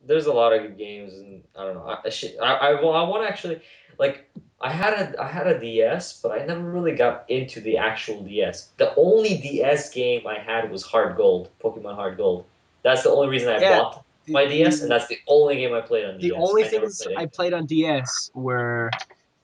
there's a lot of good games, and I don't know. I want to actually like. I had a DS, but I never really got into the actual DS. The only DS game I had was Hard Gold, Pokemon Hard Gold. That's the only reason I Yeah, bought the my DS, and that's the only game I played on the DS. only I never things played I anything. played on DS were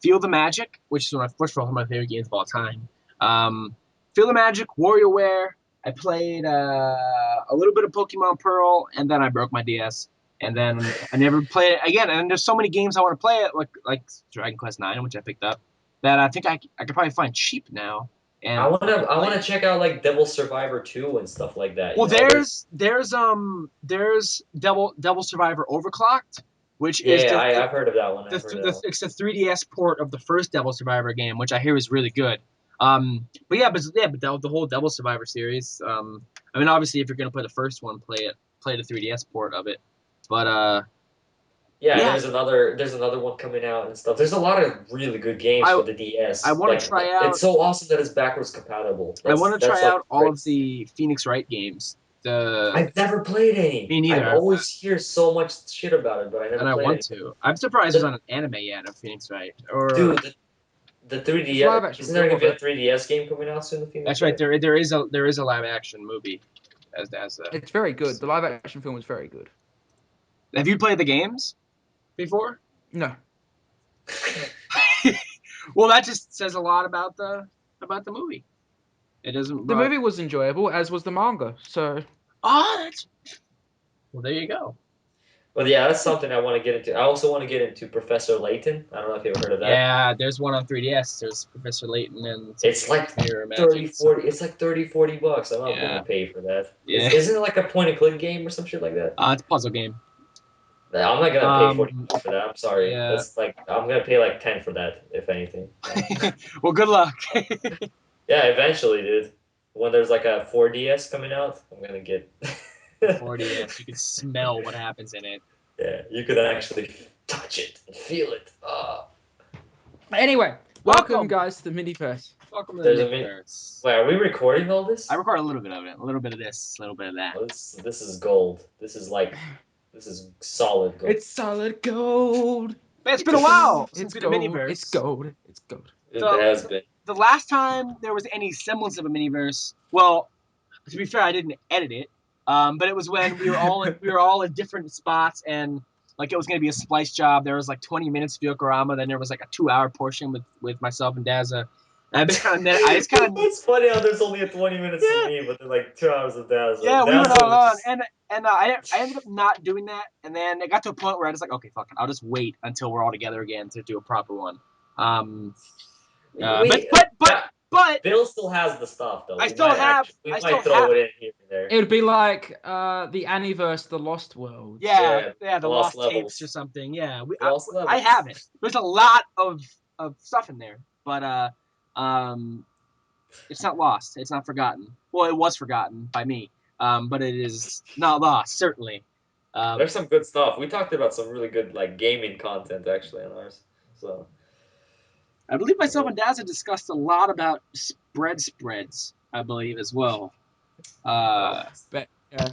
Feel the Magic, which is one of, first of all, one of my favorite games of all time. Um, Feel the Magic, WarioWare. I played a little bit of Pokemon Pearl, and then I broke my DS. And then I never played it again. And there's so many games I want to play it, like Dragon Quest IX, which I picked up, that I think I could probably find cheap now and I play wanna it. check out like Devil Survivor 2 and stuff like that. You Well, know, there's there's Devil Survivor Overclocked, which is yeah, I've heard of that one. I've heard of that one. it's a 3DS port of the first Devil Survivor game, which I hear is really good. But the whole Devil Survivor series. I mean, obviously, if you're gonna play the first one, play the 3DS port of it. But Yeah, yeah, there's another one coming out and stuff. There's a lot of really good games I for the I DS. want to Like try it's out so awesome that it's backwards compatible. I want to That's try like out all great. of the Phoenix Wright games. The I've never played any. Me I've neither. always hear so much shit about it, but I never And I played want any. to. I'm surprised there's The, not an anime yet of Phoenix Wright. Or dude, the There's 3DS live action isn't there film gonna of be a it. 3DS game coming out soon? The Phoenix that's right. Wright? There is a live action movie as a. It's very good. The live action film was very good. Have you played the games before? No, Well, that just says a lot about the movie. It doesn't. the But movie was enjoyable, as was the manga. So that's well. There you go. But yeah, that's something I want to get into. I also want to get into Professor Layton. I don't know if you ever heard of that. Yeah, there's one on 3DS. There's Professor Layton and some It's like Mirror Magic. 30, 40. It's like 30, $40. I'm not Yeah, gonna pay for that. yeah. Isn't it like a point and click game or some shit like that? It's a puzzle game. Nah, I'm not gonna pay Um, $40 for that. I'm sorry. yeah. That's like I'm gonna pay like 10 for that, if anything. Well, good luck. Yeah, eventually, dude. When there's like a 4DS coming out, I'm gonna get. 4DS. You can smell what happens in it. Yeah, you could actually touch it and feel it. anyway, welcome guys to the Miniverse. Welcome to the There's a min. Miniverse. Wait, are we recording all this? I record a little bit of it, a little bit of this, a little bit of that. Oh, this is gold. This is solid gold. It's solid gold. Man, it's been a while since It's we did gold. Miniverse. It's gold. It's gold. It has been. The last time there was any semblance of a Miniverse, well, to be fair, I didn't edit it, but it was when we were all in different spots, and like it was going to be a splice job. There was like 20 minutes of Yokorama, then there was like a 2-hour portion with myself and Dazza. And I just kind of It's funny how there's only a 20 minutes of me, but then like 2 hours of Dazza. yeah, we went Dazza all was on, just- and I ended up not doing that, and then it got to a point where I was like, okay, fuck it, I'll just wait until we're all together again to do a proper one. Wait, But Bill still has the stuff though. I still have We I might still throw have it in here and there. It would be like the Aniverse, the Lost World. yeah the Lost lost Levels. tapes or something. Yeah, Lost I Levels. have it. There's a lot of stuff in there, but it's not lost. It's not forgotten. Well, it was forgotten by me, but it is not lost certainly. There's some good stuff. We talked about some really good like gaming content actually on ours. So I believe myself and Dazza discussed a lot about spreads, I believe, as well. But yeah.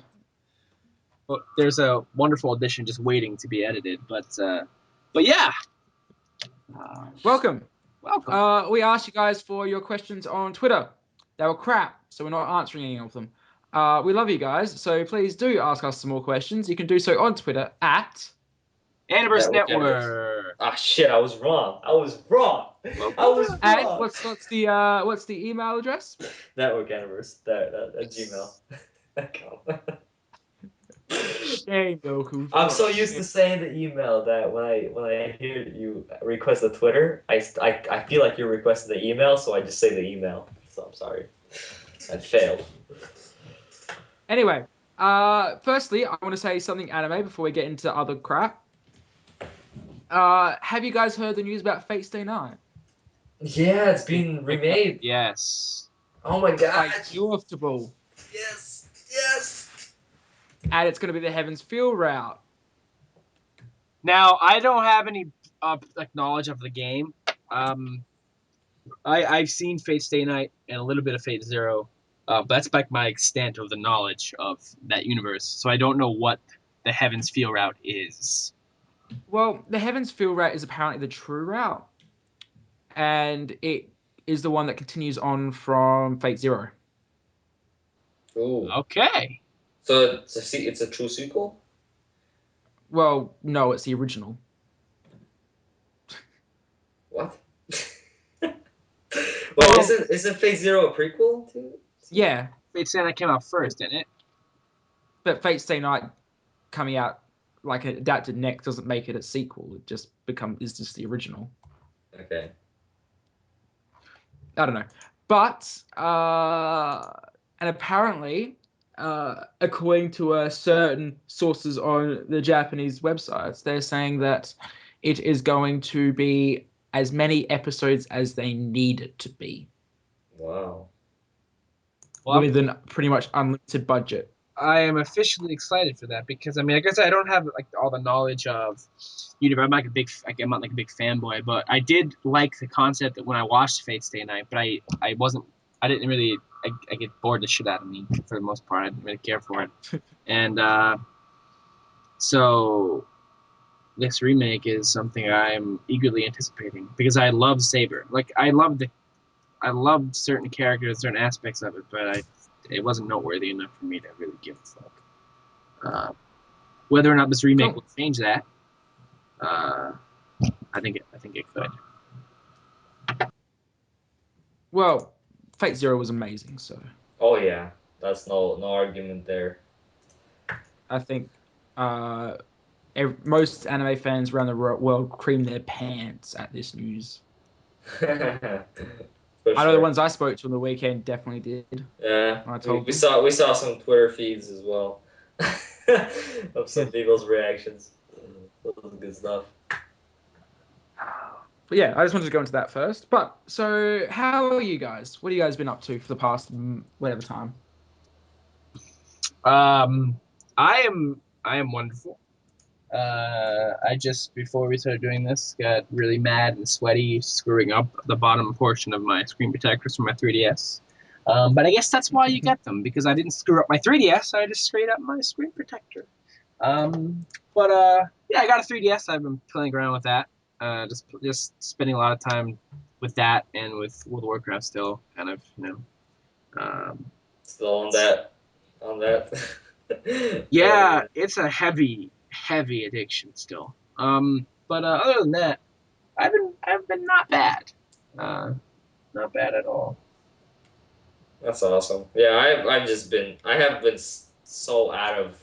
But there's a wonderful edition just waiting to be edited. But yeah. Welcome. Welcome. We asked you guys for your questions on Twitter. They were crap, so we're not answering any of them. We love you guys, so please do ask us some more questions. You can do so on Twitter at Aniverse Network. Network. Ah shit, I was wrong. I was wrong. and what's the email address? Network Universe. At Gmail. Dang, Goku. I'm so used to saying the email that when I hear you request the Twitter, I feel like you're requesting the email, so I just say the email. So I'm sorry. I failed. Anyway, firstly, I want to say something anime before we get into other crap. Have you guys heard the news about Fate Stay Night? Yeah, it's been remade. Yes. Oh my god. Like Ufotable. Yes. And it's going to be the Heaven's Feel route. Now, I don't have any like knowledge of the game. I've seen Fate Stay Night and a little bit of Fate Zero, but that's like my extent of the knowledge of that universe. So I don't know what the Heavens Feel route is. Well, the Heavens Feel route is apparently the true route, and it is the one that continues on from Fate Zero. Ooh. Okay. So it's a true sequel? Well, no, it's the original. What? Wait, Well- isn't Phase Zero a prequel to? Yeah, Fate Stay Night came out first, didn't it? but Fate Stay Night coming out like an adapted next doesn't make it a sequel. It just is just the original. Okay. I don't know, but and apparently, according to certain sources on the Japanese websites, they're saying that it is going to be as many episodes as they need it to be, Wow. Well, with a pretty much unlimited budget. I am officially excited for that because I mean, I guess I don't have like all the knowledge of Universe. I'm not like a big fanboy, but I did like the concept that when I watched Fate Stay Night, but I didn't really. I get bored the shit out of me for the most part. I didn't really care for it, and so this remake is something I'm eagerly anticipating because I love Saber. Like I loved certain characters, certain aspects of it, but it wasn't noteworthy enough for me to really give a fuck. Whether or not this remake will change that, I think it could. Well, Fate Zero was amazing, so Oh yeah, that's no argument there. I think most anime fans around the world cream their pants at this news. For I know the sure. ones I spoke to on the weekend definitely did. Yeah, I told we them. we saw some Twitter feeds as well of some people's reactions. That was good stuff. But yeah, I just wanted to go into that first. But so, how are you guys? What have you guys been up to for the past whatever time? I am wonderful. I just before we started doing this got really mad and sweaty, screwing up the bottom portion of my screen protectors for my 3DS. But I guess that's why you get them because I didn't screw up my 3DS. I just screwed up my screen protector. But yeah, I got a 3DS. I've been playing around with that. Just spending a lot of time with that and with World of Warcraft still, kind of, Still on that, on that. Yeah, it's a heavy addiction still. But other than that, I've been not bad. Not bad at all. That's awesome. Yeah, I have been so out of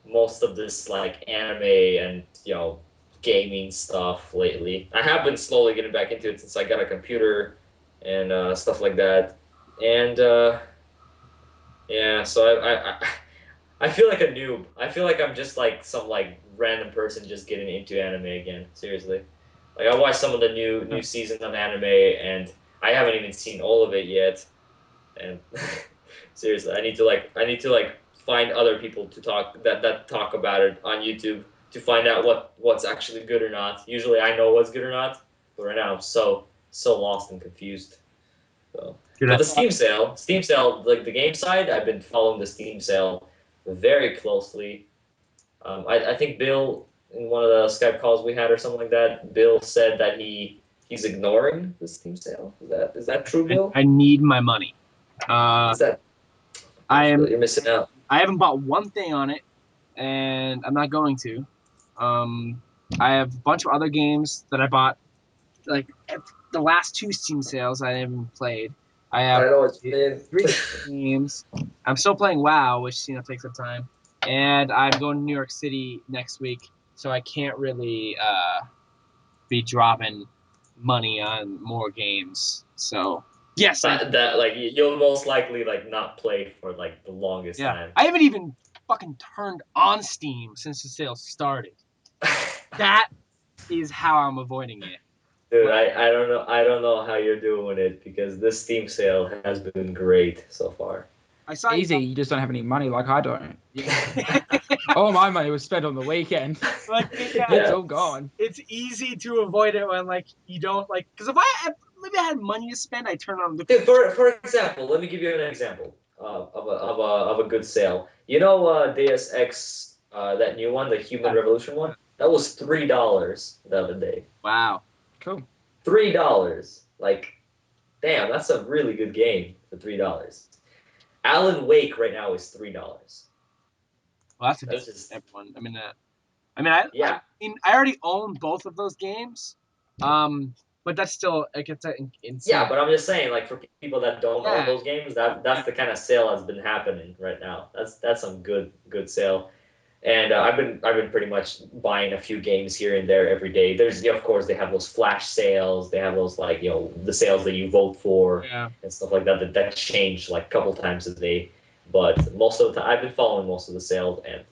most of this like anime and gaming stuff lately. I have been slowly getting back into it since I got a computer and stuff like that. And yeah, so I feel like a noob. I feel like I'm just like some like random person just getting into anime again. Seriously, like I watched some of the new season of anime and I haven't even seen all of it yet. And seriously, I need to like find other people to talk that talk about it on YouTube to find out what's actually good or not. Usually I know what's good or not, but right now I'm so lost and confused. So, but the Steam sale, like the game side, I've been following the Steam sale very closely. I think Bill in one of the Skype calls we had or something like that, Bill said that he's ignoring the Steam sale. Is that true, Bill? I need my money. Is that you're missing out. I haven't bought one thing on it, and I'm not going to. I have a bunch of other games that I bought, like the last two Steam sales I haven't played. I I have know it's been. 3 games. I'm still playing WoW, which takes up time, and I'm going to New York City next week, so I can't really be dropping money on more games. So yes, That like you'll most likely like not play for like the longest yeah, time. I haven't even fucking turned on Steam since the sale started. That is how I'm avoiding it. Dude, I don't know how you're doing it because this Steam sale has been great so far. I saw Easy, you just don't have any money like I don't. Yeah. All my money was spent on the weekend. Like, yeah, It's all gone. it's easy to avoid it when like you don't like because if maybe I had money to spend, I turn on the. Dude, for example, let me give you an example of a good sale. You know, Deus Ex That new one, the Human Yeah. Revolution one, that was $3 the other day. Wow. Cool. $3. Like, damn, that's a really good game for $3. Alan Wake right now is $3. Well, that's a That's deal, just everyone. I yeah. mean, I already own both of those games. But that's still like it's insane. Yeah, but I'm just saying, like for people that don't own Yeah. those games, that's the kind of sale that's been happening right now. That's some good sale. And I've been pretty much buying a few games here and there every day. There's of course they have those flash sales. They have those like the sales that you vote for Yeah. and stuff like that. That change like a couple times a day. But most of the time, I've been following most of the sales, and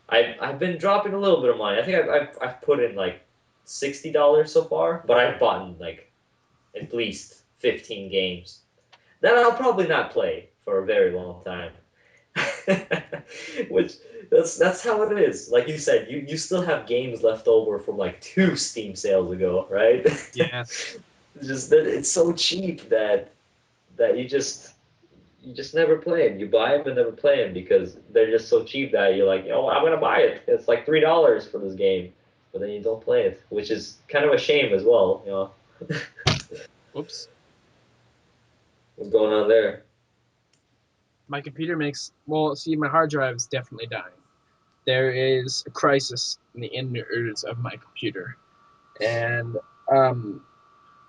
I've been dropping a little bit of money. I think I've put in like $60 so far, but I've bought like at least 15 games that I'll probably not play for a very long time. Which that's how it is. Like you said, you still have games left over from like 2 Steam sales ago, right? Yes. It's just that it's so cheap that you just never play them. You buy them and never play them because they're just so cheap that you're like, I'm gonna buy it. It's like $3 for this game, but then you don't play it, which is kind of a shame as well. Whoops. What's going on there? My computer see, my hard drive is definitely dying. There is a crisis in the innards of my computer. And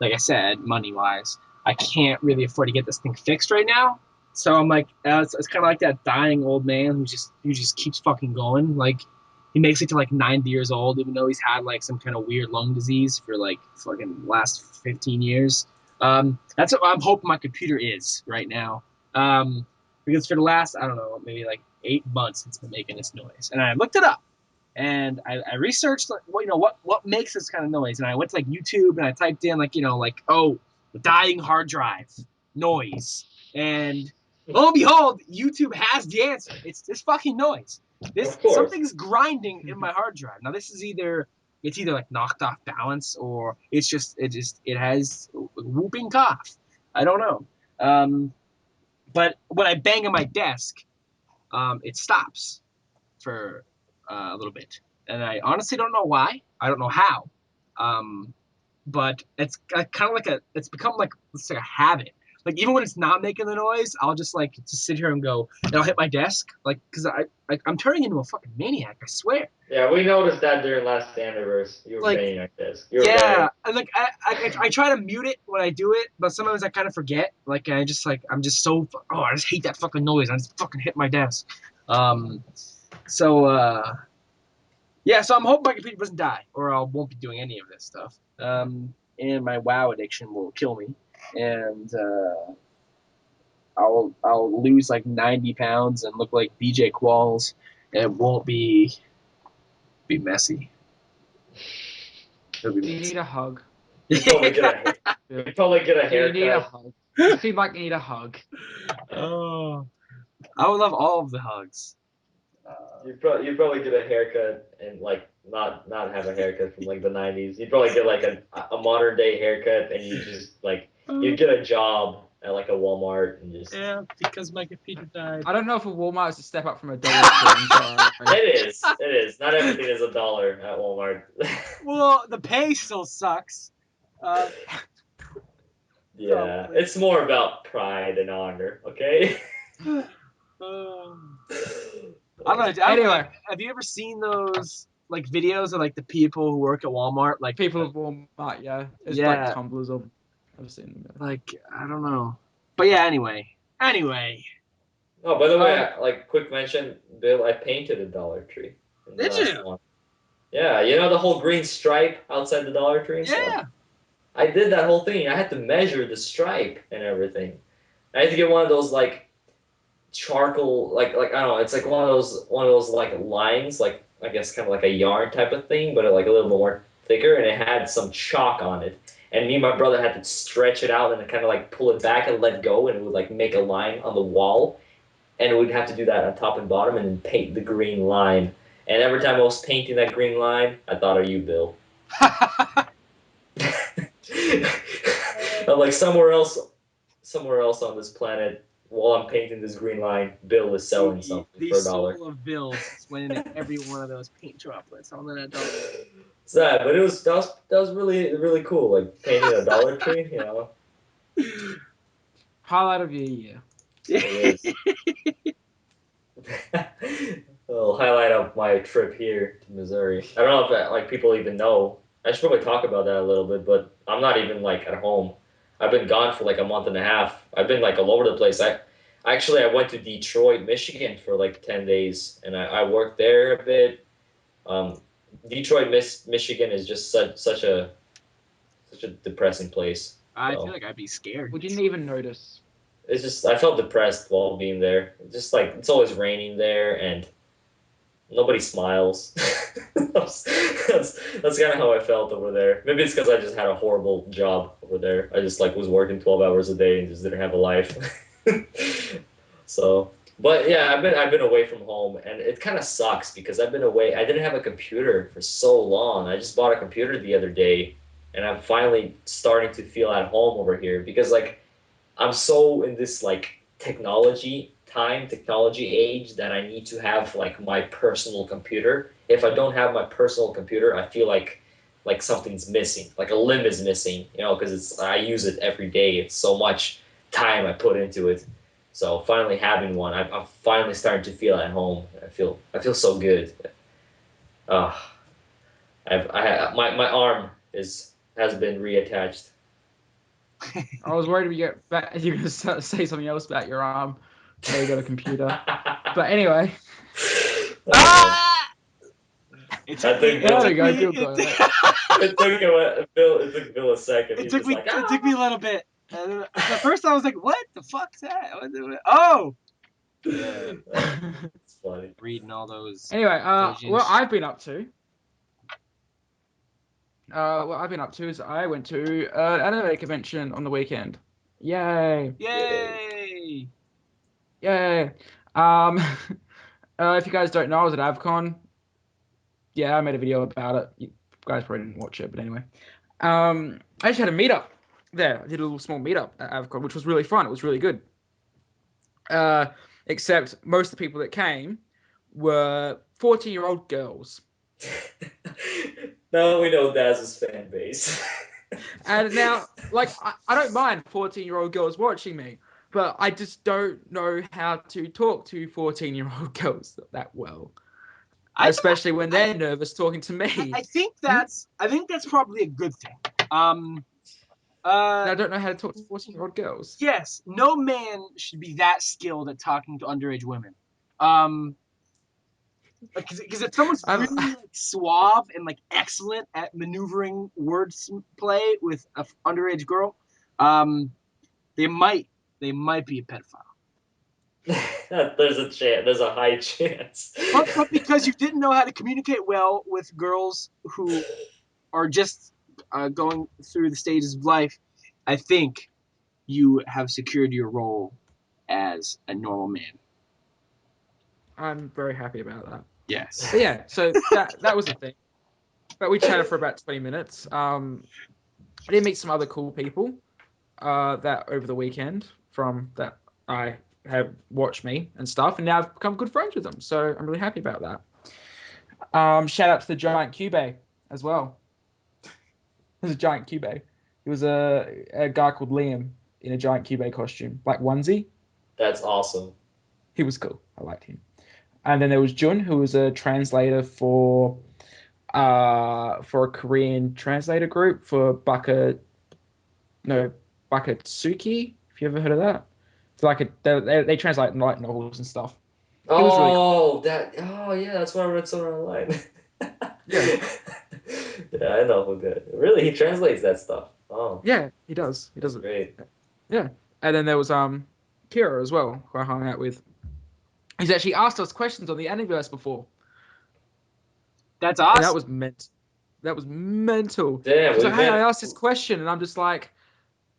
like I said, money wise, I can't really afford to get this thing fixed right now. So I'm like, it's kind of like that dying old man who just keeps fucking going. Like he makes it to like 90 years old, even though he's had like some kind of weird lung disease for like fucking last 15 years. That's what I'm hoping my computer is right now. Because for the last, I don't know, maybe like 8 months, it's been making this noise. And I looked it up and I researched like what makes this kind of noise, and I went to like YouTube and I typed in like dying hard drive noise, and lo and behold, YouTube has the answer. It's this fucking noise. This Of course. Something's grinding in my hard drive. Now this is either like knocked off balance or it has whooping cough. I don't know. But when I bang on my desk, it stops for a little bit, and I honestly don't know why. I don't know how, but it's kind of it's become like it's like a habit. Like even when it's not making the noise, I'll just sit here and go, and I'll hit my desk, because I'm turning into a fucking maniac. I swear. Yeah, we noticed that during last anniversary. You were Like, banging like this. You were yeah, banging. and I try to mute it when I do it, but sometimes I kind of forget. I'm just I just hate that fucking noise. I just fucking hit my desk. So yeah, so I'm hoping my computer doesn't die, or I won't be doing any of this stuff. And my WoW addiction will kill me, and I'll lose like 90 pounds and look like BJ Qualls. It won't be messy. It'll be Do you messy. need a hug? You probably get a Yeah. you probably get a Do you need a haircut. hug? You seem like you need a hug. Oh, I would love all of the hugs. You probably get a haircut and like not have a haircut from like the '90s. You'd probably get like a modern day haircut, and you just like you'd get a job at like a Walmart and just. Yeah, because my computer died. I don't know if a Walmart is a step up from a Dollar Tree. I'm sorry. It is. It is. Not everything is $1 at Walmart. Well, the pay still sucks. Yeah, Probably. it's more about pride and honor. Okay. I don't know. Anyway, Have you ever seen those like videos of like the people who work at Walmart? Like people of Walmart, yeah, it's Yeah. like tumblers of. I've seen them. like I don't know. But yeah, anyway. Oh, by the way, like quick mention, Bill, I painted a Dollar Tree in the Did last you? one. Yeah, you know the whole green stripe outside the Dollar Tree and stuff? Yeah. I did that whole thing. I had to measure the stripe and everything. I had to get one of those like charcoal, like I don't know. It's like one of those like lines, like I guess kind of like a yarn type of thing, but like a little more thicker, and it had some chalk on it. And me and my brother had to stretch it out and kind of like pull it back and let go, and it would like make a line on the wall. And we'd have to do that on top and bottom, and then paint the green line. And every time I was painting that green line, I thought of you, Bill. I'm like somewhere else on this planet, while I'm painting this green line, Bill is selling something The for $1. soul of Bills is went into every one of those paint droplets on that dog. Sad, but that was really really cool. Like painting a Dollar Tree, you know. Highlight of your year. It is. A little highlight of my trip here to Missouri. I don't know if that, like people even know. I should probably talk about that a little bit, but I'm not even like at home. I've been gone for like a month and a half. I've been like all over the place. I went to Detroit, Michigan for like 10 days, and I worked there a bit. Um, Detroit, Michigan is just such a depressing place. I So feel like I'd be scared. We didn't even notice. it's just I felt depressed while being there. It's just like it's always raining there and nobody smiles. That's kind of how I felt over there. Maybe it's because I just had a horrible job over there. I just like was working 12 hours a day and just didn't have a life. So, but yeah, I've been away from home and it kind of sucks because I've been away. I didn't have a computer for so long. I just bought a computer the other day and I'm finally starting to feel at home over here because like I'm so in this like technology age that I need to have like my personal computer. If I don't have my personal computer, I feel like something's missing, like a limb is missing, you know, because I use it every day. It's so much time I put into it. So finally having one, I'm finally starting to feel at home. I feel so good. Uh, my arm has been reattached. I was worried we get back. You're gonna say something else about your arm. Now you got a computer. But anyway. Ah! It I took me. think It There Bill. we took go. me. Bill got it. It took Bill a second. It He's took just me. like, It ah. took me a little bit. And at first, I was like, "What the fuck's that?" Oh, yeah. It's funny. Reading all those Anyway, what dojins. I've been up to. What I've been up to is I went to an anime convention on the weekend. Yay! Yay. Yay! Yay! If you guys don't know, I was at AvCon. Yeah, I made a video about it. You guys probably didn't watch it, but anyway. I just had a meetup there. I did a little small meetup at AvCon, which was really fun. It was really good. Except most of the people that came were 14-year-old girls. Now we know Daz's fan base. And now, like, I don't mind 14-year-old girls watching me, but I just don't know how to talk to 14-year-old girls that well, I especially when they're nervous talking to me. I think that's probably a good thing. And I don't know how to talk to 14-year-old girls. Yes, no man should be that skilled at talking to underage women. Um, because if someone's I'm, really like suave and like excellent at maneuvering wordplay with an underage girl, um, they might be a pedophile. There's a chance. There's a high chance. But because you didn't know how to communicate well with girls who are just going through the stages of life, I think you have secured your role as a normal man. I'm very happy about that. Yes. But yeah, so that was the thing. But we chatted for about 20 minutes. I did meet some other cool people that over the weekend from that I have watched me and stuff, and now I've become good friends with them. So I'm really happy about that. Shout out to the giant Cube as well. There's a giant Cube. He was a guy called Liam in a giant Cube costume, like onesie. That's awesome. He was cool. I liked him. And then there was Jun, who was a translator for a Korean translator group for Bakatsuki. If you ever heard of that, it's like they translate light novels and stuff. He was really cool. Oh yeah, that's why I read somewhere online. Yeah, Yeah, I know who did. Really, he translates that stuff. Oh, yeah, he does. He does it. great. Yeah. And then there was Kira as well, who I hung out with. He's actually asked us questions on the Aniverse before, That's and awesome. that was mental. Damn, He's we like, "Hey, I met. asked this question," and I'm just like,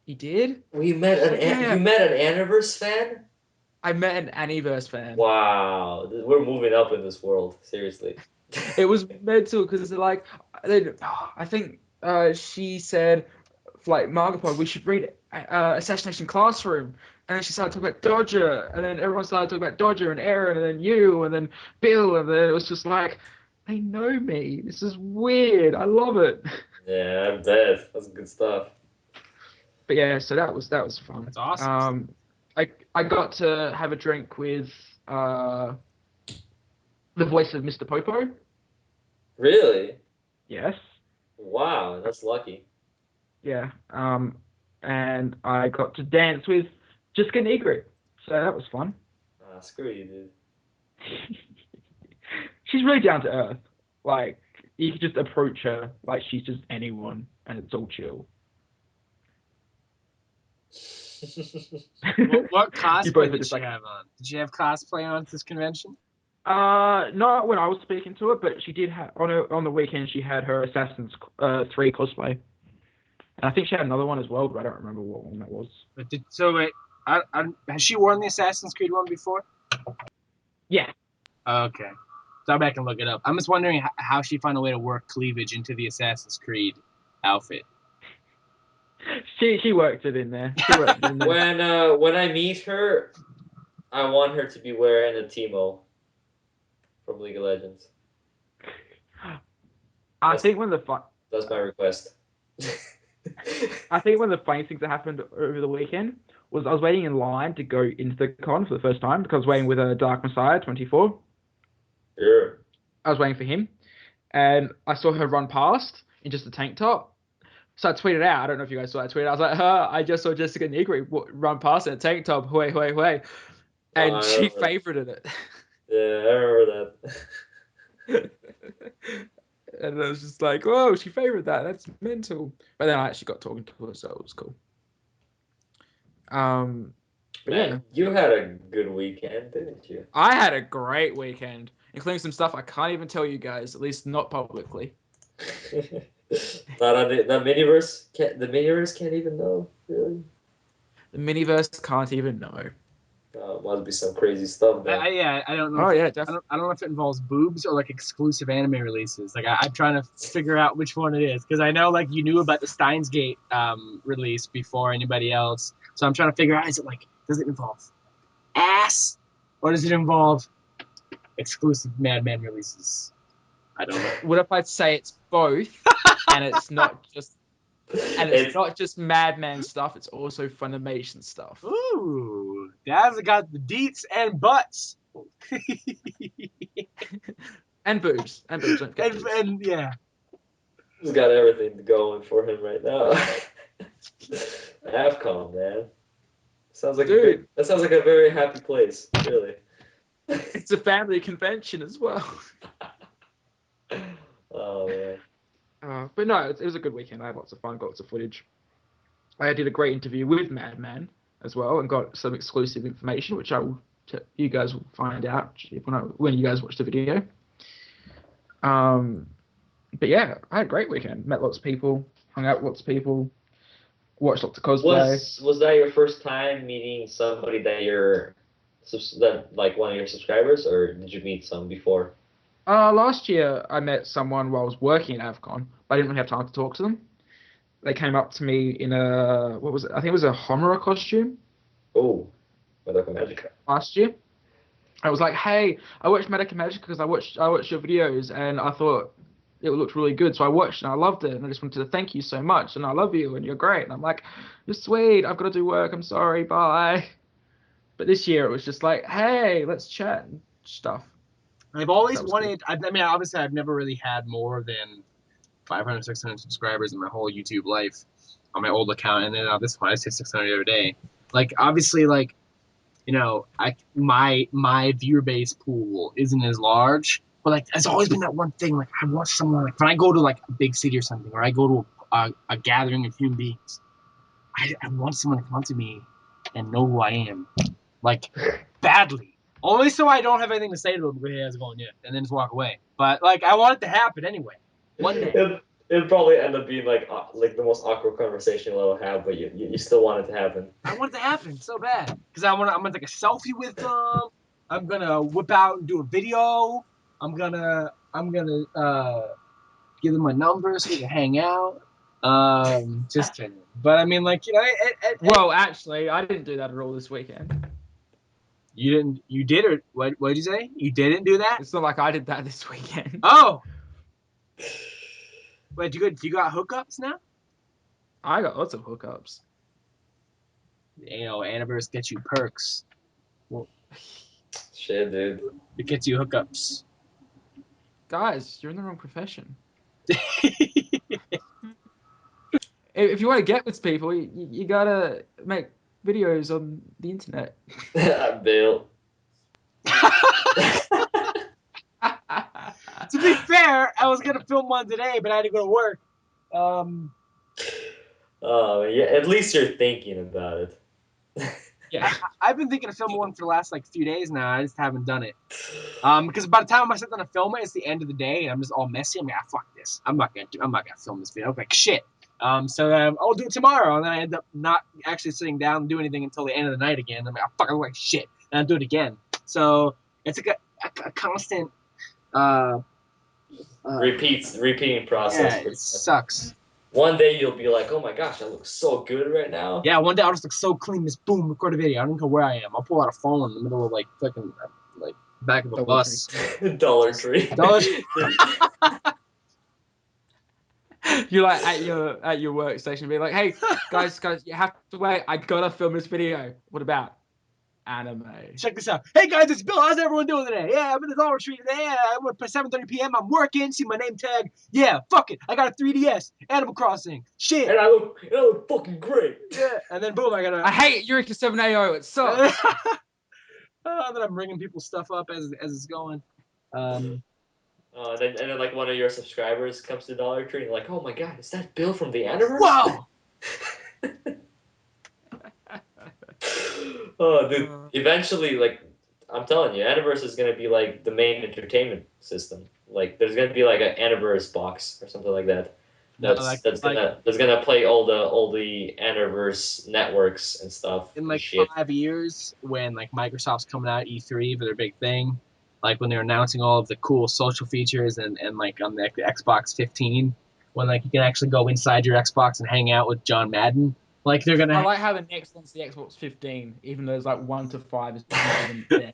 "You did?" We met He's like, "Yeah, you yeah." met an Aniverse fan? I met an Aniverse fan. Wow, we're moving up in this world. Seriously. It was mental because like, I think she said, like Margapod, we should read Assassination Classroom And then she started talking about Dodger, and then everyone started talking about Dodger and Aaron, and then you, and then Bill, and then it was just like, they know me. This is weird. I love it. Yeah, I bet. That's good stuff. But yeah, so that was fun. That's awesome. I got to have a drink with the voice of Mr. Popo. Really? Yes. Wow, that's lucky. Yeah. And I got to dance with Jessica Negri. So that was fun. Ah, screw you, dude. She's really down to earth. Like, you can just approach her like she's just anyone, and it's all chill. What You both cosplay are did just she like, have on? Did she have cosplay on at this convention? not when I was speaking to her, but she did have on the weekend. She had her Assassin's 3 cosplay, and I think she had another one as well, but I don't remember what one that was. But so wait, has she worn the Assassin's Creed one before? Yeah, Okay, so I'm back and look it up. I'm just wondering how she found a way to work cleavage into the Assassin's Creed outfit. she worked it in there. She worked it in there. When I meet her, I want her to be wearing a Timo from League of Legends. I think one of the fun. That's my request. I think one of the funny things that happened over the weekend was I was waiting in line to go into the con for the first time because I was waiting with a Dark Messiah 24. Yeah. I was waiting for him, and I saw her run past in just a tank top. So I tweeted out. I don't know if you guys saw that tweet. I was like, I just saw Jessica Negri run past in a tank top. Hooey, hooey, hooey. And I she remember. favorited it. Yeah, I remember that. And I was just like, whoa, she favored that. That's mental. But then I actually got talking to her, so it was cool. But Man, yeah, you had a good weekend, didn't you? I had a great weekend, including some stuff I can't even tell you guys, at least not publicly. Not on the Miniverse. The Miniverse can't even know, really. The Miniverse can't even know. Must be some crazy stuff then. I don't know. Oh yeah, I definitely. don't know if it involves boobs or like exclusive anime releases. Like I'm trying to figure out which one it is because I know like you knew about the Steins Gate release before anybody else. So I'm trying to figure out is it like does it involve ass or does it involve exclusive Madman releases? I don't know. What if I'd say it's both, and it's not just not just Madman stuff, it's also Funimation stuff. Ooh, Dazza got the deets and butts. And boobs. And boobs, don't forget boobs. and yeah. He's got everything going for him right now. AvCon, man. Sounds like Dude. that sounds like a very happy place, really. It's a family convention as well. Oh man. But no, it was a good weekend. I had lots of fun, got lots of footage. I did a great interview with Madman as well and got some exclusive information, which you guys will find out when you guys watch the video. But yeah, I had a great weekend. Met lots of people, hung out with lots of people, watched lots of cosplay. Was that your first time meeting somebody that like one of your subscribers, or did you meet some before? Last year I met someone while I was working at AvCon, but I didn't really have time to talk to them. They came up to me in what was it? I think it was a Homura costume. Oh, Medical Magica. Last year. I was like, hey, I watched Medical Magica because I watched your videos and I thought it looked really good. So I watched and I loved it. And I just wanted to thank you so much. And I love you and you're great. And I'm like, you're sweet. I've got to do work. I'm sorry. Bye. But this year it was just like, hey, let's chat and stuff. I've always wanted, I mean, obviously I've never really had more than 500, 600 subscribers in my whole YouTube life on my old account. And then on this one, I said 600 the other day. Like, obviously, like, you know, my viewer base pool isn't as large, but like, it's always been that one thing. Like, I want someone, like, when I go to like a big city or something, or I go to a gathering of human beings, I want someone to come up to me and know who I am, like, badly. Only so I don't have anything to say to them because hey, how's it going? Yeah, and then just walk away. But like, I want it to happen anyway. One day. It'll probably end up being like the most awkward conversation you'll ever have, but you still want it to happen. I want it to happen so bad because I'm gonna take a selfie with them. I'm gonna whip out and do a video. I'm gonna give them my number so we can hang out. Just kidding. But I mean, like, Well, actually, I didn't do that at all this weekend. you didn't. You did, or what? What did you say? You didn't do that? It's not like I did that this weekend. Oh, wait. You got hookups now? I got lots of hookups. Anniversary gets you perks. Shit, dude. It gets you hookups. Guys, you're in the wrong profession. If you want to get with people, you gotta make videos on the internet. Bill. To be fair, I was gonna film one today, but I had to go to work. Oh, yeah. At least you're thinking about it. Yeah. I've been thinking of filming one for the last like few days now. I just haven't done it. Because by the time I sit down to film it, it's the end of the day, and I'm just all messy. I'm like, fuck this. I'm not gonna film this video. I'm like, shit. So I'll do it tomorrow, and then I end up not actually sitting down and do anything until the end of the night again. I'm like, oh, fuck, I look like shit, and I'll do it again. So it's like a constant. Repeating process. Yeah, it sucks. One day you'll be like, oh my gosh, I look so good right now. Yeah, one day I'll just look so clean, just boom, record a video. I don't care where I am. I'll pull out a phone in the middle of like fucking like back of a bus. Dollar Tree. Dollar Tree. You're like at your workstation, be like, hey guys, you have to wait. I gotta film this video. What about anime? Check this out. Hey guys, it's Bill. How's everyone doing today? Yeah, I'm in the Dollar Tree today. Yeah, I'm at 7:30 p.m. I'm working. See my name tag. Yeah, fuck it. I got a 3DS. Animal Crossing. Shit. And I look fucking great. Yeah. And then boom, I hate Eureka 7AO. It sucks. Then I'm bringing people's stuff up as it's going. And then like one of your subscribers comes to Dollar Tree and you're like, oh my god, is that Bill from the Miniverse? Wow. Oh, dude. Eventually, like, I'm telling you, Miniverse is gonna be like the main entertainment system. Like, there's gonna be like an Miniverse box or something like that. That's gonna play all the Miniverse networks and stuff. In like shit. 5 years, when like Microsoft's coming out E3 for their big thing, like when they're announcing all of the cool social features and like on the Xbox 15, when like you can actually go inside your Xbox and hang out with John Madden. Like they're gonna. I like how the next one's the Xbox 15, even though there's like 1 to 5 is not even there.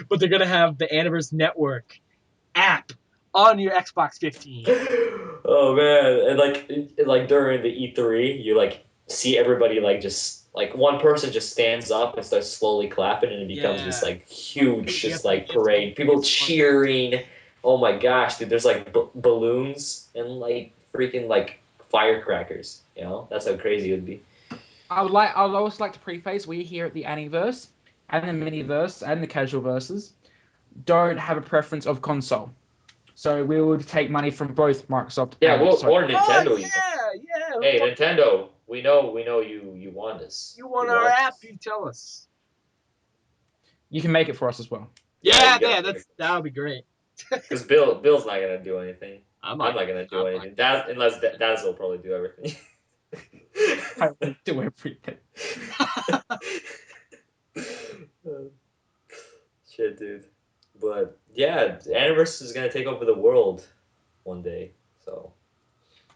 But they're gonna have the Miniverse Network app on your Xbox 15. Oh man, and like during the E3, you like see everybody like just like one person just stands up and starts slowly clapping, and it becomes this like huge, just like parade. People cheering. Oh my gosh, dude! There's like balloons and like freaking like firecrackers. You know, that's how crazy it would be. I would also like to preface, we here at the Aniverse and the Miniverse and the Casual Verses don't have a preference of console. So we would take money from both Microsoft and or Nintendo. Oh, yeah. Hey, Nintendo, we know you want this. You want our app, you tell us. You can make it for us as well. Yeah, that would be great. Because Bill's not gonna do anything. I'm not gonna do anything. Unless Dazza will probably do everything. I will do everything. Shit, dude. But yeah, Miniverse is gonna take over the world one day. So.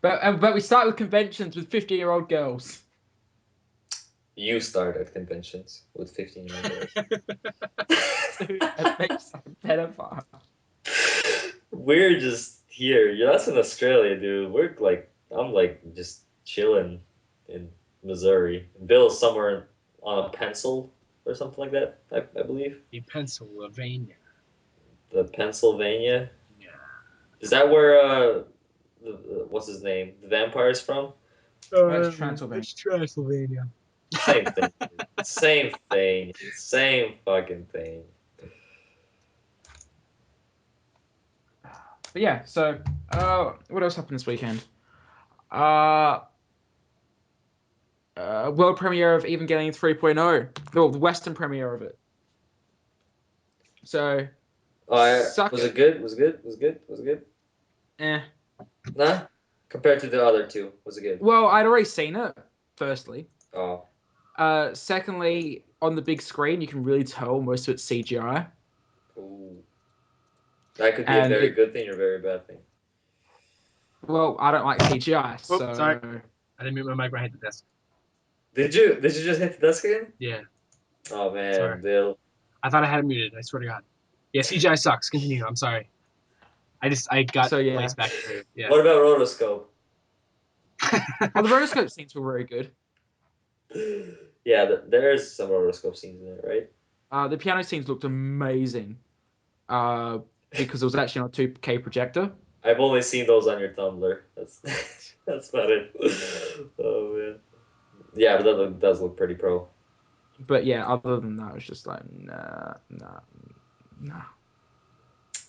But we start with conventions with 15-year-old girls. You start at conventions with 15-year-old girls. Dude, that makes a pedophile. We're just here. That's in Australia, dude. We're like, I'm like just chilling in Missouri. Bill's somewhere on a pencil or something like that, I believe. In Pennsylvania. The Pennsylvania? Yeah. Is that where, what's his name? The vampire's from? That's Transylvania. It's Transylvania. Same thing. Same thing. Same fucking thing. But yeah, so what else happened this weekend? World premiere of Evangelion 3.0. The Western premiere of it. So was it good? Was it good? Nah? Compared to the other two, was it good? Well, I'd already seen it, firstly. Oh. Secondly, on the big screen, you can really tell most of it's CGI. Ooh. That could be a very good thing or a very bad thing. Well, I don't like CGI, so. Oh, sorry. I didn't mute my mic when I hit the desk. Did you just hit the desk again? Yeah. Oh man, Sorry. Bill. I thought I had it muted. I swear to God. Yeah, CGI sucks. Continue. I'm sorry. I got So, yeah. placed back here. Yeah. What about rotoscope? Oh, the rotoscope scenes were very good. Yeah, there's some rotoscope scenes in it, right? The piano scenes looked amazing. Because it was actually on a 2K projector. I've only seen those on your Tumblr. That's that's about it. Oh man. Yeah, but does look pretty pro. But yeah, other than that, it was just like nah.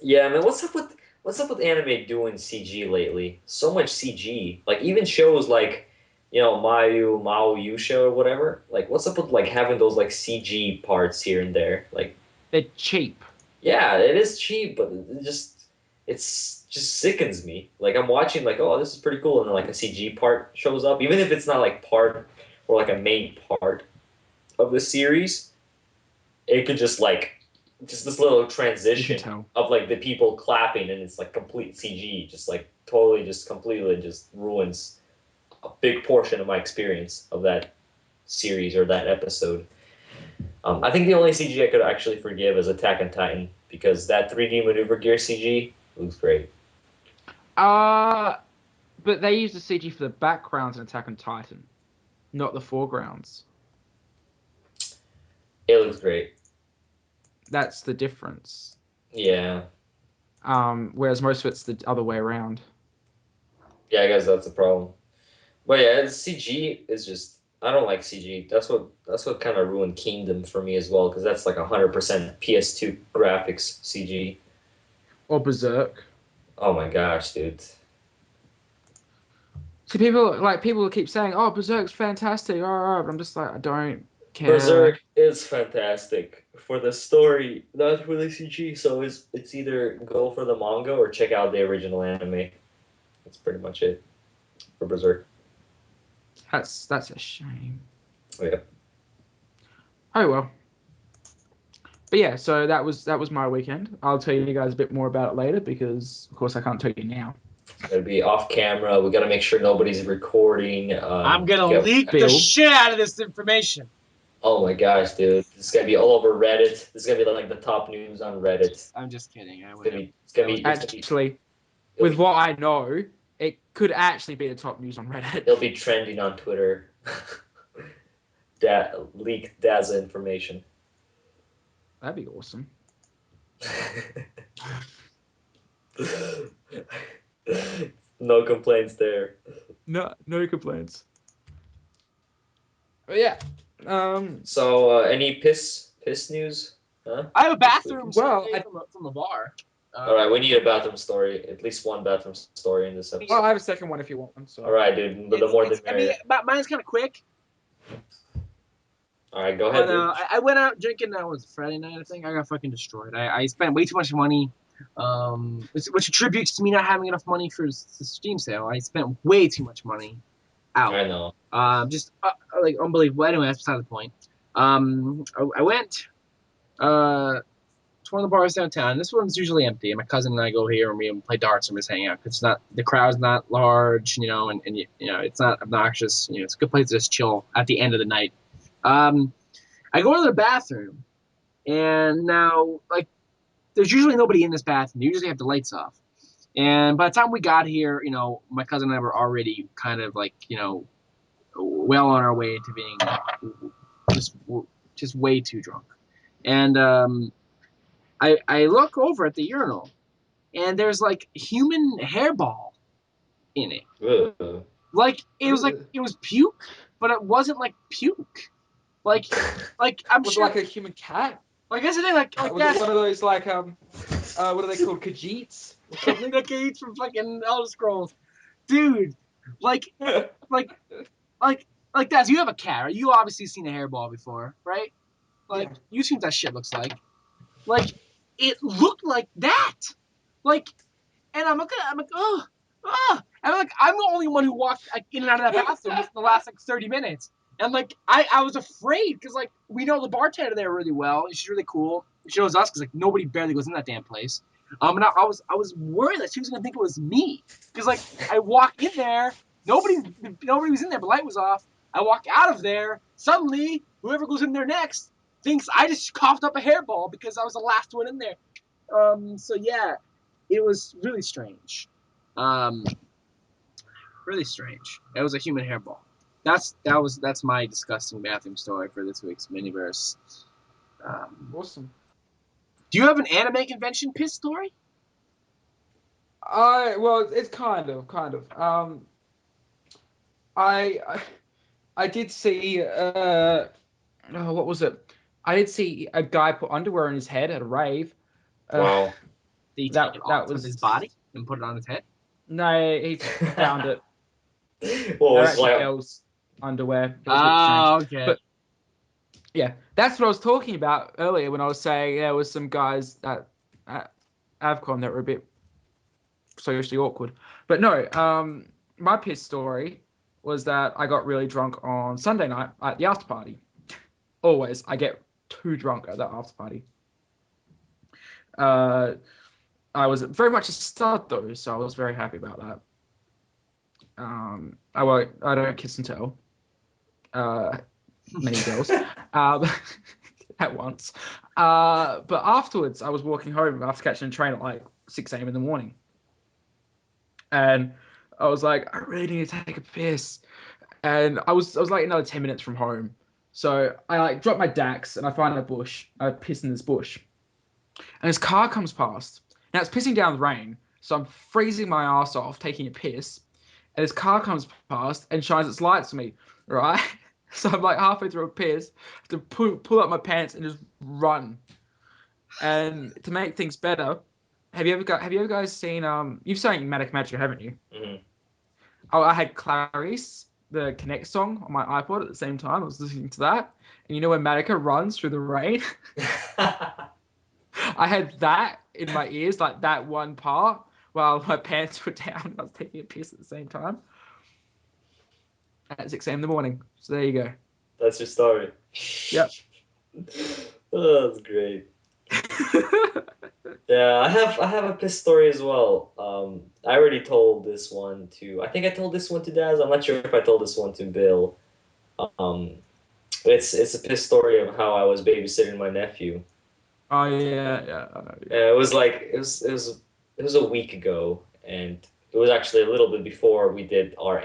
Yeah, man. What's up with anime doing CG lately? So much CG. Like even shows like, Mao show or whatever. Like what's up with like having those like CG parts here and there? Like They're cheap. yeah, it is cheap, but it's just sickens me. Like I'm watching like, oh, this is pretty cool, and then like a CG part shows up, even if it's not like part or like a main part of the series. It could just this little You can transition tell. of like the people clapping, and it's like complete CG, just like totally, just completely, just ruins a big portion of my experience of that series or that episode. I think the only CG I could actually forgive is Attack on Titan because that 3D maneuver gear CG looks great. Uh, but they used the CG for the backgrounds in Attack on Titan, not the foregrounds. It looks great. That's the difference. Yeah. Whereas most of it's the other way around. Yeah, I guess that's the problem. But yeah, CG is just I don't like CG. That's what kind of ruined Kingdom for me as well because that's like 100% PS2 graphics CG. Or Berserk. Oh my gosh, dude. See, people keep saying, "Oh, Berserk's fantastic," but I'm just like, I don't care. Berserk is fantastic for the story, not for the CG. So it's either go for the manga or check out the original anime. That's pretty much it for Berserk. That's a shame. Oh, yeah. Oh well. But yeah, so that was my weekend. I'll tell you guys a bit more about it later because, of course, I can't tell you now. Gotta be off camera. We gotta make sure nobody's recording. I'm gonna leak the Bill. shit out of this information. Oh my gosh, dude! This is gonna be all over Reddit. This is gonna be like the top news on Reddit. I'm just kidding. I It's would gonna never. be. It's gonna be. It's gonna be. Actually, It'll with be, what I know, it could actually be the top news on Reddit. it'll be trending on Twitter. Leaked Dazza information. That'd be awesome. No complaints there. No complaints. But yeah. So, any piss news? Huh? I have a bathroom Well, story from a bar. All right, we need a bathroom story. At least one bathroom story in this Well, episode. I have a second one if you want one. So. All right, dude. The more the merrier. Mine's kind of quick. All right, go ahead, But dude. I went out drinking. That was Friday night, I think. I got fucking destroyed. I spent way too much money, which attributes to me not having enough money for the Steam sale. I spent way too much money out. I know. Just like unbelievable. Anyway, that's beside the point. I went to one of the bars downtown. This one's usually empty. And my cousin and I go here and we play darts and we just hang out. Cause it's not the crowd's not large, and it's not obnoxious. It's a good place to just chill at the end of the night. I go to the bathroom, and now like there's usually nobody in this bathroom. They usually have the lights off. And by the time we got here, my cousin and I were already kind of like, well on our way to being just way too drunk. And I look over at the urinal, and there's like human hairball in it. Ugh. Like it was puke, but it wasn't like puke. Like I'm Was sure. it like a human cat? Like that's the thing. Like Was that. it one of those what are they called, Khajiits? Or something? Like eats from fucking Elder Scrolls, dude. Like that. You have a cat, right? You obviously seen a hairball before, right? Like Yeah. you've seen what that shit looks like. Like it looked like that. Like, and I'm like, oh. And I'm the only one who walked in and out of that bathroom in the last 30 minutes. And I was afraid because we know the bartender there really well. And she's really cool. She knows us because nobody barely goes in that damn place. And I was worried that she was gonna think it was me because like I walk in there, nobody was in there, the light was off. I walk out of there, suddenly whoever goes in there next thinks I just coughed up a hairball because I was the last one in there. So yeah, it was really strange. Really strange. It was a human hairball. That's my disgusting bathroom story for this week's Miniverse. Awesome. Do you have an anime convention piss story? Well, it's kind of. I I did see what was it? I did see a guy put underwear on his head at a rave. Wow. Did he take it That off with was his body and put it on his head? no, he found it. Well, They're it's actually like girls' underwear. It was a bit strange. Okay. But yeah, that's what I was talking about earlier when I was saying there was some guys at AvCon that were a bit socially awkward. But no, my piss story was that I got really drunk on Sunday night at the after party. Always, I get too drunk at that after party. Uh, I was very much a stud though, so I was very happy about that. I don't kiss and tell. Many girls um, at once. But afterwards, I was walking home after catching a train at like 6 a.m. in the morning. And I was like, I really need to take a piss. And I was like another 10 minutes from home. So I like drop my Dax and I find a bush. I piss in this bush. And this car comes past. Now it's pissing down the rain. So I'm freezing my ass off taking a piss. And this car comes past and shines its lights at me, right? So I'm like halfway through a piss, have to pull up my pants and just run. And to make things better, have you ever guys seen you've seen Manic Magic, haven't you? Mhm. Oh, I had Clarice, the Connect song on my iPod at the same time. I was listening to that. And you know when Madoka runs through the rain? I had that in my ears, like that one part, while my pants were down and I was taking a piss at the same time at 6 a.m. in the morning. So there you go. That's your story. Yep. Oh, that's great. Yeah, I have a piss story as well. I already told this one to. I think I told this one to Daz. I'm not sure if I told this one to Bill. Um, it's a piss story of how I was babysitting my nephew. Oh yeah. I know, yeah. It was like it was a week ago, and it was actually a little bit before we did our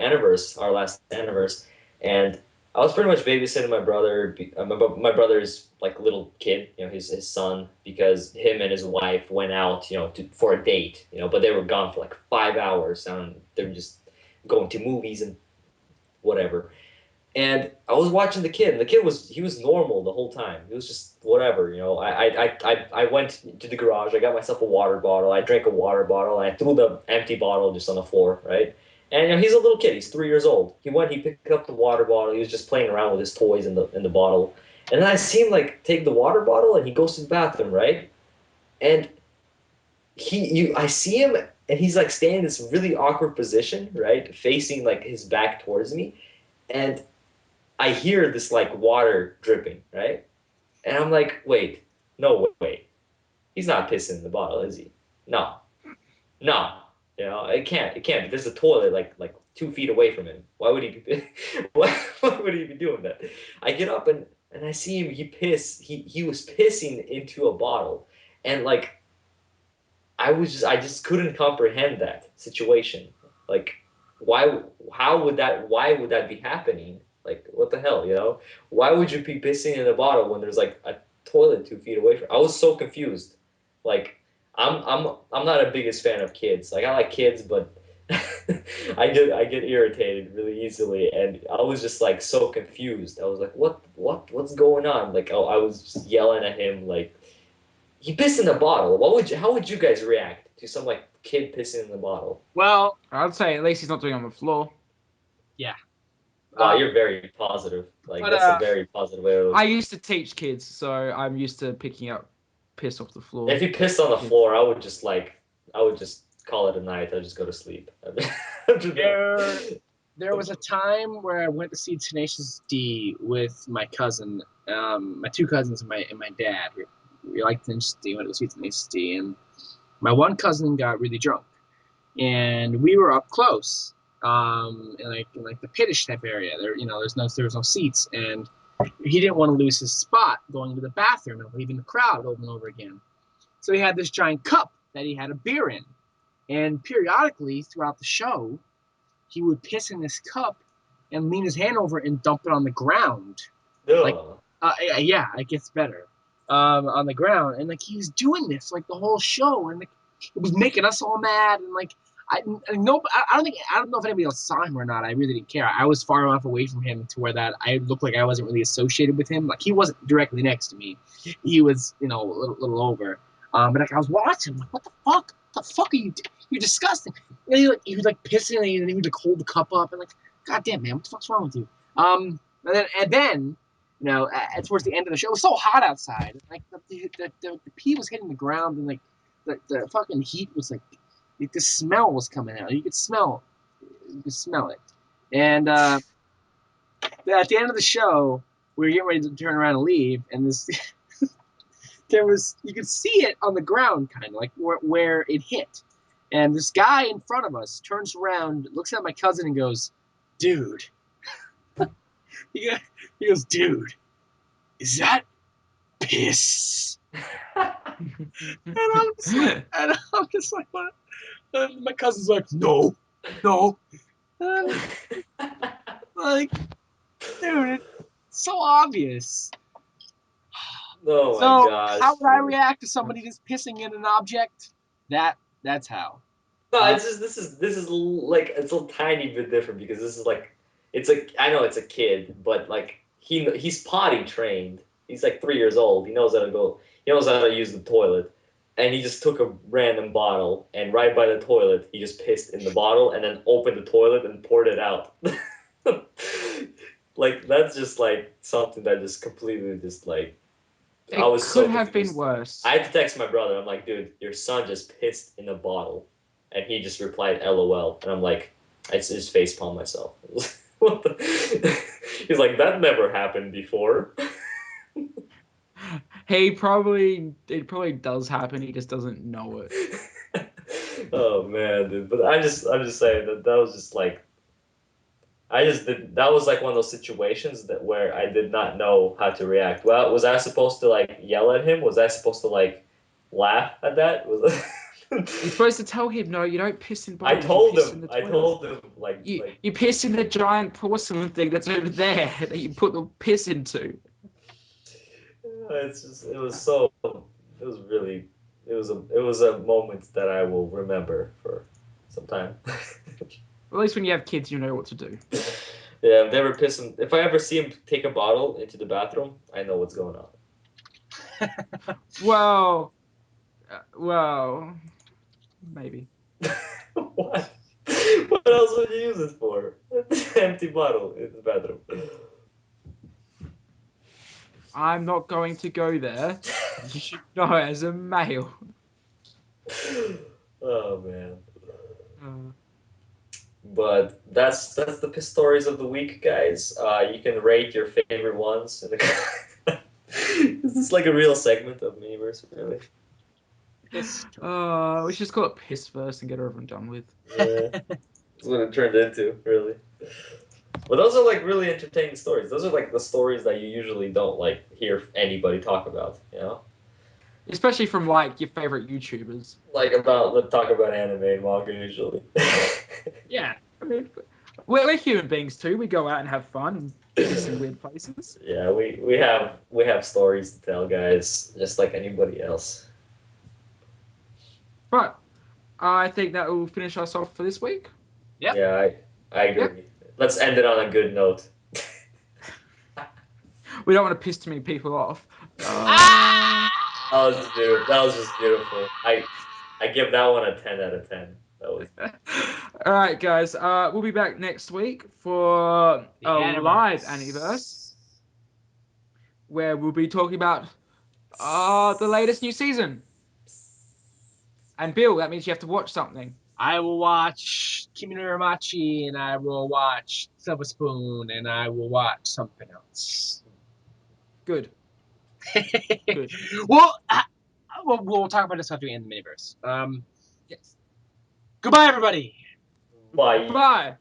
last anniversary, and I was pretty much babysitting my brother, my brother's like little kid, you know, his son, because him and his wife went out, you know, for a date, you know, but they were gone for like 5 hours, and they were just going to movies and whatever. And I was watching the kid, and the kid was normal the whole time. He was just whatever, you know. I went to the garage, I got myself a water bottle, I drank a water bottle, and I threw the empty bottle just on the floor, right? And you know, he's a little kid, he's 3 years old. He picked up the water bottle, he was just playing around with his toys in the bottle. And then I see him like take the water bottle and he goes to the bathroom, right? And I see him and he's like standing in this really awkward position, right? Facing like his back towards me. And I hear this like water dripping, right? And I'm like, wait, no, wait. He's not pissing in the bottle, is he? No, no. You know, it can't. There's a toilet like 2 feet away from him. Why would he be? Why would he be doing that? I get up and I see him. He was pissing into a bottle, and like I just couldn't comprehend that situation. Like, why? Why would that be happening? Like, what the hell, you know? Why would you be pissing in a bottle when there's like a toilet 2 feet away from? I was so confused. Like, I'm not a biggest fan of kids. Like, I like kids, but I get irritated really easily, and I was just like so confused. I was like, what's going on? Like, I was just yelling at him like he pissed in a bottle. How would you guys react to some like kid pissing in the bottle? Well, I'd say at least he's not doing it on the floor. yeah. Wow, you're very positive. Like But that's a very positive way to I look. used to teach kids, so I'm used to picking up piss off the floor. If he pissed on the floor, I would just call it a night. I'd just go to sleep. After that. There was a time where I went to see Tenacious D with my cousin, my two cousins and my dad. We liked Tenacious D, went to see Tenacious D, and my one cousin got really drunk, and we were up close, in the pittish type area. There was no seats, and he didn't want to lose his spot going to the bathroom and leaving the crowd over and over again. So he had this giant cup that he had a beer in, and periodically throughout the show, he would piss in this cup and lean his hand over and dump it on the ground. Like, yeah, it gets better. On the ground, and like he was doing this like the whole show, and like it was making us all mad, and like I don't know if anybody else saw him or not. I really didn't care. I was far enough away from him to where that I looked like I wasn't really associated with him. Like he wasn't directly next to me. He was, a little over. But like I was watching, like, what the fuck? What the fuck are you? You're disgusting. And he was like pissing, and he would like hold the cup up, and like, God damn, man, what the fuck's wrong with you? And then towards the end of the show, it was so hot outside. Like the pee was hitting the ground, and like the fucking heat was like the smell was coming out. You could smell it. And at the end of the show, we were getting ready to turn around and leave, and this you could see it on the ground, kind of like where it hit. And this guy in front of us turns around, looks at my cousin, and goes, "Dude." He goes, "Dude, is that piss?" and I'm just like, what? And my cousin's like, no. Like, dude, it's so obvious. Oh So, my gosh. how would I react to somebody just pissing in an object? That's how. No, it's just this is like it's a tiny bit different because this is like I know it's a kid, but like he's potty trained. He's like 3 years old. He knows how to go. He knows how to use the toilet, and he just took a random bottle and right by the toilet he just pissed in the bottle and then opened the toilet and poured it out. Like that's just like something that just completely just like It I was could so have been confused. worse. I had to text my brother. I'm like, dude, your son just pissed in a bottle, and he just replied, "LOL," and I'm like, I just facepalm myself. What the? He's like, that never happened before. It probably does happen. He just doesn't know it. Oh man, dude. But I'm just saying that was just like that was like one of those situations where I did not know how to react. Well, was I supposed to like yell at him? Was I supposed to like laugh at that? You're supposed to tell him, no, you don't piss in bottles. I told him like You piss in the giant porcelain thing that's over there that you put the piss into. it's just it was really it was a moment that I will remember for some time. At least when you have kids, you know what to do. Yeah, if I ever see him take a bottle into the bathroom, I know what's going on. Well, maybe. What? What else would you use it for? Empty bottle in the bathroom. I'm not going to go there. You should know as a male. Oh man. But that's the piss stories of the week, guys. You can rate your favorite ones. This is like a real segment of Miniverse, really. We should just call it piss first and get everyone done with. Yeah, that's what it turned into, really. But those are like really entertaining stories. Those are like the stories that you usually don't like hear anybody talk about, you know? Especially from like your favorite YouTubers. Like let's talk about anime and manga usually. Yeah, I mean, we're human beings too. We go out and have fun and piss in weird places. Yeah, we have stories to tell, guys, just like anybody else. But I think that will finish us off for this week. Yep. Yeah, I agree. Yep. Let's end it on a good note. We don't want to piss too many people off. That was just beautiful. I give that one a 10 out of 10. That was. All right, guys. We'll be back next week for a live Aniverse, where we'll be talking about the latest new season. And Bill, that means you have to watch something. I will watch Kimi no Uromachi, and I will watch Silver Spoon, and I will watch something else. Good. Well, we'll talk about this after we end the Miniverse. Yes. Goodbye, everybody. Bye. Bye.